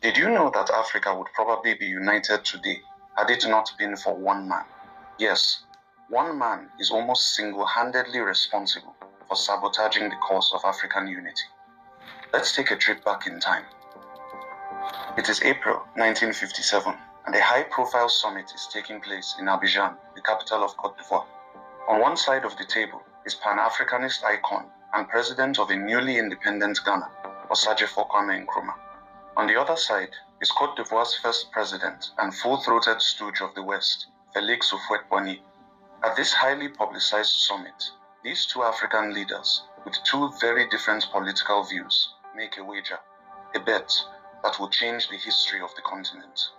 Did you know that Africa would probably be united today had it not been for one man? Yes, one man is almost single-handedly responsible for sabotaging the cause of African unity. Let's take a trip back in time. It is April 1957, and a high-profile summit is taking place in Abidjan, the capital of Côte d'Ivoire. On one side of the table is Pan-Africanist icon and president of a newly independent Ghana, Osagyefo Kwame Nkrumah. On the other side is Côte d'Ivoire's first president and full-throated stooge of the West, Félix Houphouët-Boigny. At this highly publicized summit, these two African leaders, with two very different political views, make a wager, a bet that will change the history of the continent.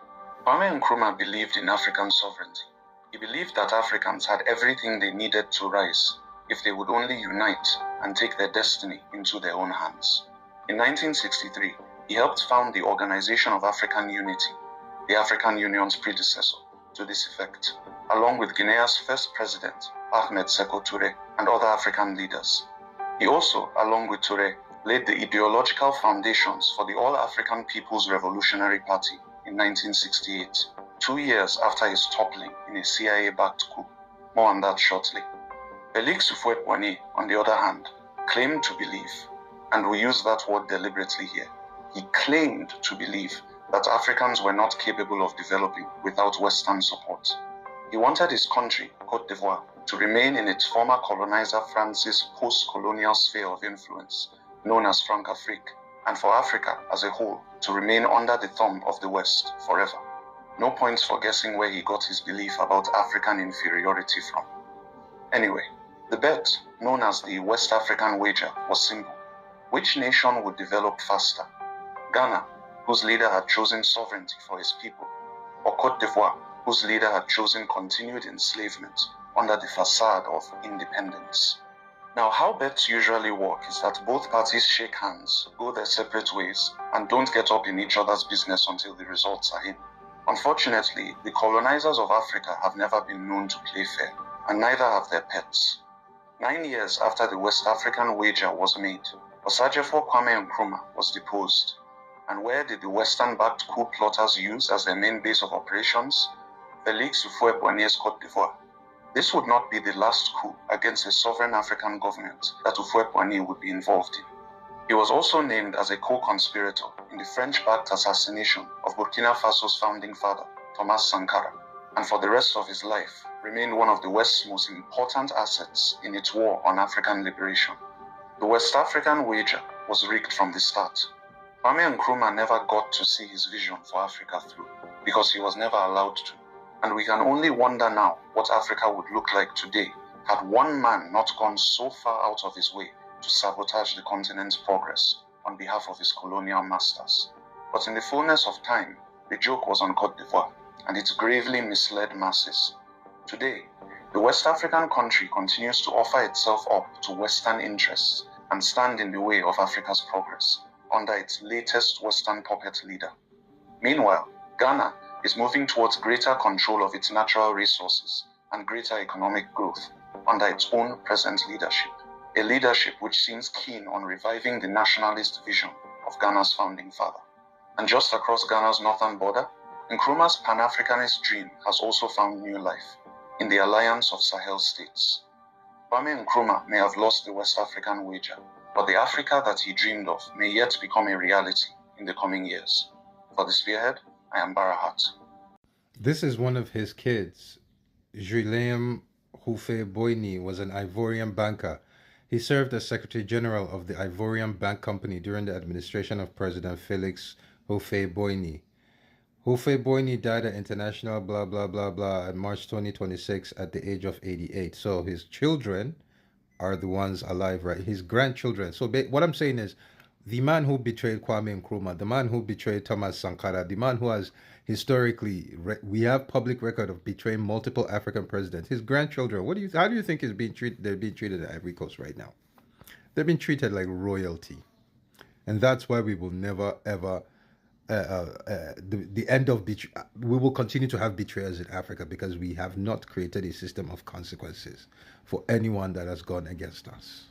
Kwame Nkrumah believed in African sovereignty. He believed that Africans had everything they needed to rise if they would only unite and take their destiny into their own hands. In 1963, he helped found the Organization of African Unity, the African Union's predecessor, to this effect, along with Guinea's first president, Ahmed Sékou Touré, and other African leaders. He also, along with Touré, laid the ideological foundations for the All-African People's Revolutionary Party in 1968, 2 years after his toppling in a CIA-backed coup. More on that shortly. Félix Houphouët-Boigny, on the other hand, claimed to believe, and we use that word deliberately here, he claimed to believe that Africans were not capable of developing without Western support. He wanted his country, Côte d'Ivoire, to remain in its former colonizer France's post-colonial sphere of influence, known as Francafrique, and for Africa as a whole to remain under the thumb of the West forever. No points for guessing where he got his belief about African inferiority from. Anyway, the bet, known as the West African wager, was simple. Which nation would develop faster? Ghana, whose leader had chosen sovereignty for his people, or Côte d'Ivoire, whose leader had chosen continued enslavement under the facade of independence. Now, how bets usually work is that both parties shake hands, go their separate ways, and don't get up in each other's business until the results are in. Unfortunately, the colonizers of Africa have never been known to play fair, and neither have their pets. 9 years after the West African wager was made, Osagyefo Kwame Nkrumah was deposed. And where did the Western-backed coup plotters use as their main base of operations? Félix Houphouët-Boigny's Côte d'Ivoire. This would not be the last coup against a sovereign African government that Houphouët-Boigny would be involved in. He was also named as a co-conspirator in the French-backed assassination of Burkina Faso's founding father, Thomas Sankara, and for the rest of his life remained one of the West's most important assets in its war on African liberation. The West African wager was rigged from the start. Kwame Nkrumah never got to see his vision for Africa through because he was never allowed to. And we can only wonder now what Africa would look like today had one man not gone so far out of his way to sabotage the continent's progress on behalf of his colonial masters. But in the fullness of time, the joke was on Côte d'Ivoire, and it gravely misled masses. Today, the West African country continues to offer itself up to Western interests and stand in the way of Africa's progress under its latest Western puppet leader. Meanwhile, Ghana is moving towards greater control of its natural resources and greater economic growth under its own present leadership, a leadership which seems keen on reviving the nationalist vision of Ghana's founding father. And just across Ghana's northern border, Nkrumah's Pan-Africanist dream has also found new life in the alliance of Sahel states. Kwame Nkrumah may have lost the West African wager, but the Africa that he dreamed of may yet become a reality in the coming years. For the Spearhead, I am Barahat. This is one of his kids. Julien Houphouët-Boigny was an Ivorian banker. He served as Secretary General of the Ivorian Bank Company during the administration of President Félix Houphouët-Boigny. Houphouët-Boigny died at international blah blah blah blah in March 2026 at the age of 88. So his children are the ones alive, right? His grandchildren. So what I'm saying is, the man who betrayed Kwame Nkrumah, the man who betrayed Thomas Sankara, the man who has historically, we have public record of betraying multiple African presidents. His grandchildren, how do you think they're being treated at Ivory Coast right now? They're being treated like royalty. And that's why we will never, ever, the end of we will continue to have betrayers in Africa because we have not created a system of consequences for anyone that has gone against us.